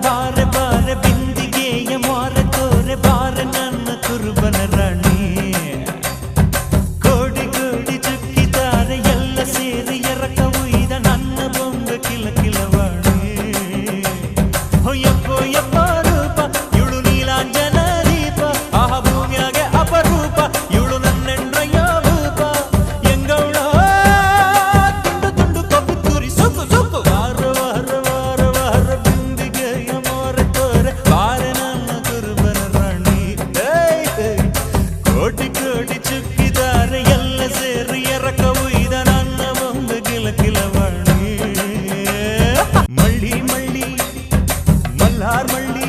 ಬಾರೆ ಬಾರೆ ಬಿಂದಿಗೆಯ ಮಾರ ತೋರೆ ಬಾರೆ ನನ್ನ ಕುರುಬನ ರಾಣಿ ಕೋಡಿ ಕೋಡಿ ಚುಕ್ಕಿದ್ದಾರೆ ಎಲ್ಲ ಸೇರಿ ಎರಕ ಉಯ್ದ ನನ್ನ ಬೊಂಬ ಕಿಲ ಕಿಲವಾಣಿ ಹೊಯ್ಯಪ್ಪೋ ಯಪ್ಪ ರೂಪ ಇವಳು ನೀಲಾಂಜನ ದೀಪ ಆಹ ಭೂಮಿಯಾಗೆ ಅಪರೂಪ ಇವಳು ನನ್ನೆಂಡ್ರಯ್ಯ ಭೂಪ ಎಂಗೌಳ ತುಂಡು ತುಂಡು ಕೊಬ್ಬು ತುರಿ ಸುಕ್ಕು ಸುಕ್ಕು ವಾರ ವಾರ ವಾರ ವಾರ ಬಿಂದಿಗೆಯ ಮಾರ ತೋರೆ ಬಾರೆ ನನ್ನ ಕುರುಬನ ರಾಣಿ ಕೋಟಿ ಕೋಟಿ ಚುಕ್ಕಿದ್ದಾರೆ ಎಲ್ಲ ಸೇರಿ ಎರಕ ಉಯ್ದ ನನ್ನ ಬೊಂಬ ಕಿಲ ಕಿಲವಾಣಿ ಮಳ್ಳಿ ಮಳ್ಳಿ ಮಲ್ಹಾರ್ ಮಳ್ಳಿ